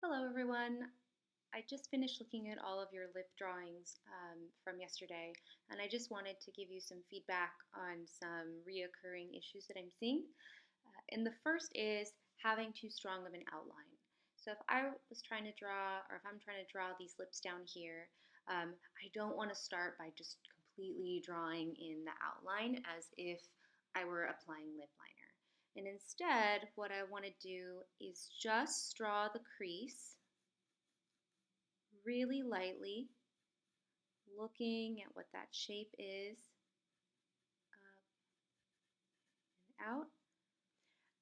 Hello everyone. I just finished looking at all of your lip drawings from yesterday, and I just wanted to give you some feedback on some reoccurring issues that I'm seeing. And the first is having too strong of an outline. So if I was trying to draw, or if I'm trying to draw these lips down here, I don't want to start by just completely drawing in the outline as if I were applying lip liner. And instead, what I want to do is just draw the crease really lightly, looking at what that shape is, up and out.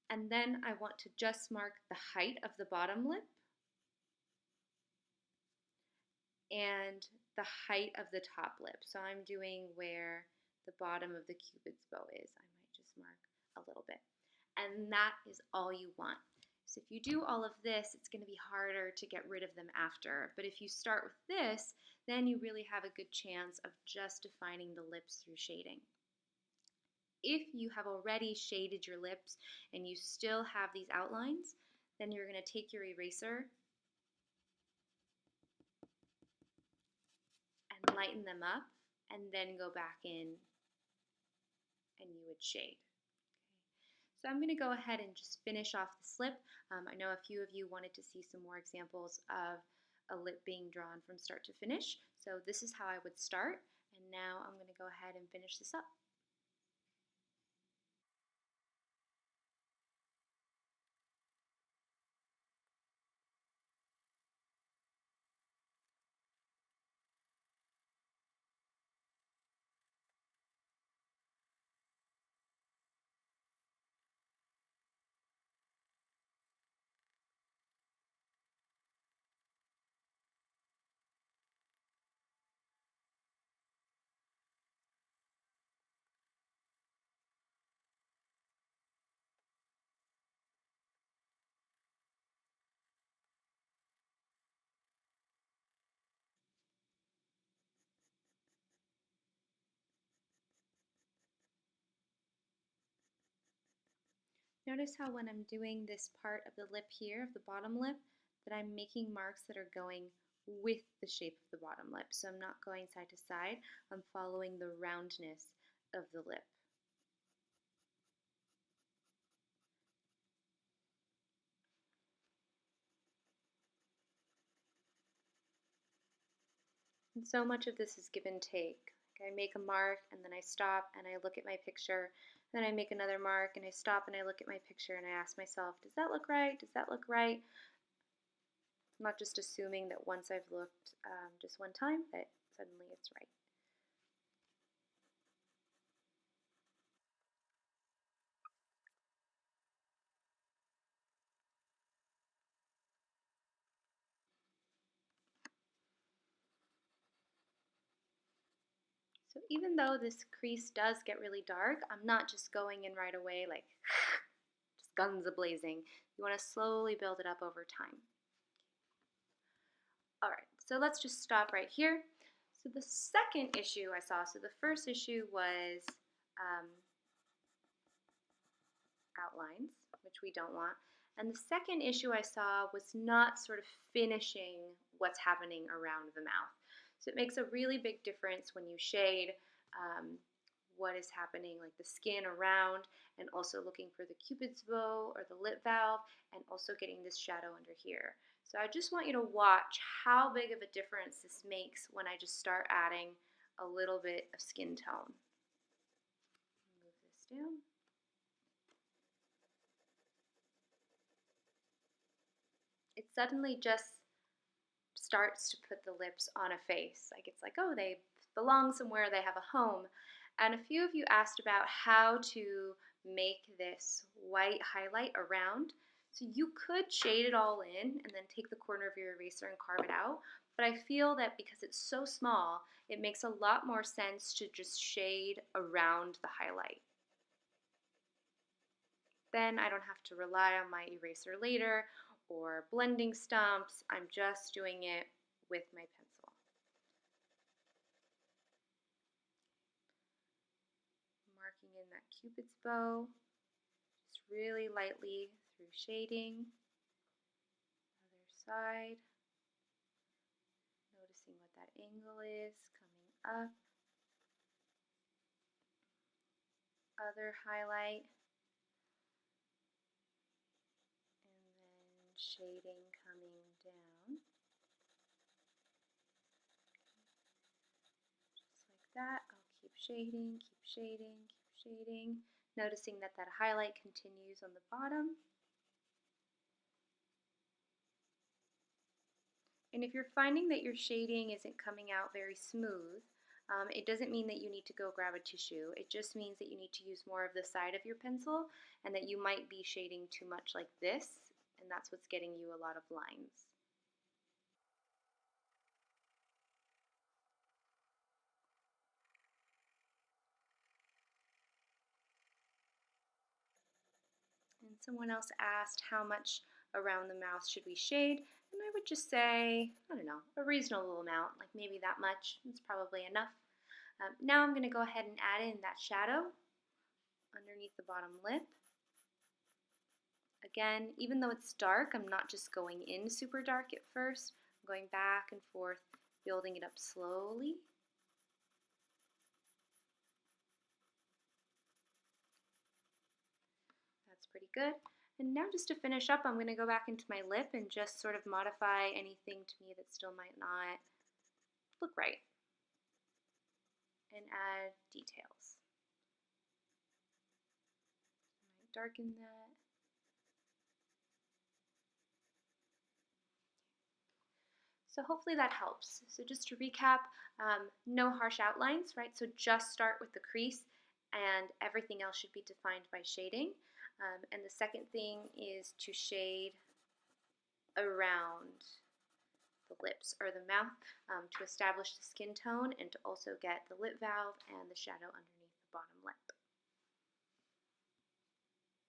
And then I want to just mark the height of the bottom lip and the height of the top lip. So I'm doing where the bottom of the cupid's bow is. I might just mark a little bit. And that is all you want. So if you do all of this, it's going to be harder to get rid of them after. But if you start with this, then you really have a good chance of just defining the lips through shading. If you have already shaded your lips and you still have these outlines, then you're going to take your eraser and lighten them up, and then go back in and you would shade. So I'm going to go ahead and just finish off the lip. I know a few of you wanted to see some more examples of a lip being drawn from start to finish. So this is how I would start, and now I'm going to go ahead and finish this up. Notice how when I'm doing this part of the lip here, of the bottom lip, that I'm making marks that are going with the shape of the bottom lip. So I'm not going side to side, I'm following the roundness of the lip. And so much of this is give and take. Like I make a mark and then I stop and I look at my picture. Then I make another mark and I stop and I look at my picture and I ask myself, does that look right? Does that look right? I'm not just assuming that once I've looked just one time that suddenly it's right. So even though this crease does get really dark, I'm not just going in right away like just guns a-blazing. You want to slowly build it up over time. All right, so let's just stop right here. So the second issue I saw, so the first issue was outlines, which we don't want. And the second issue I saw was not sort of finishing what's happening around the mouth. So it makes a really big difference when you shade what is happening, like the skin around, and also looking for the cupid's bow or the lip valve, and also getting this shadow under here. So I just want you to watch how big of a difference this makes when I just start adding a little bit of skin tone. Move this down. It suddenly just starts to put the lips on a face. Like it's like, oh, they belong somewhere, they have a home. And a few of you asked about how to make this white highlight around. So you could shade it all in and then take the corner of your eraser and carve it out. But I feel that because it's so small, it makes a lot more sense to just shade around the highlight. Then I don't have to rely on my eraser later or blending stumps. I'm just doing it with my pencil. Marking in that cupid's bow, just really lightly through shading. Other side. Noticing what that angle is, coming up. Other highlight. And then shading coming down. Just like that. I'll keep shading, keep shading, keep shading. Noticing that that highlight continues on the bottom. And if you're finding that your shading isn't coming out very smooth, it doesn't mean that you need to go grab a tissue. It just means that you need to use more of the side of your pencil and that you might be shading too much like this, and that's what's getting you a lot of lines. And someone else asked how much around the mouth should we shade, and I would just say, I don't know, a reasonable amount, like maybe that much. It's probably enough. Now I'm going to go ahead and add in that shadow underneath the bottom lip. Again, even though it's dark, I'm not just going in super dark at first. I'm going back and forth, building it up slowly. That's pretty good. And now just to finish up, I'm going to go back into my lip and just sort of modify anything to me that still might not look right. And add details. I might darken that. So hopefully that helps. So just to recap, no harsh outlines, right? So just start with the crease and everything else should be defined by shading. And the second thing is to shade around the lips or the mouth to establish the skin tone and to also get the lip valve and the shadow underneath the bottom lip.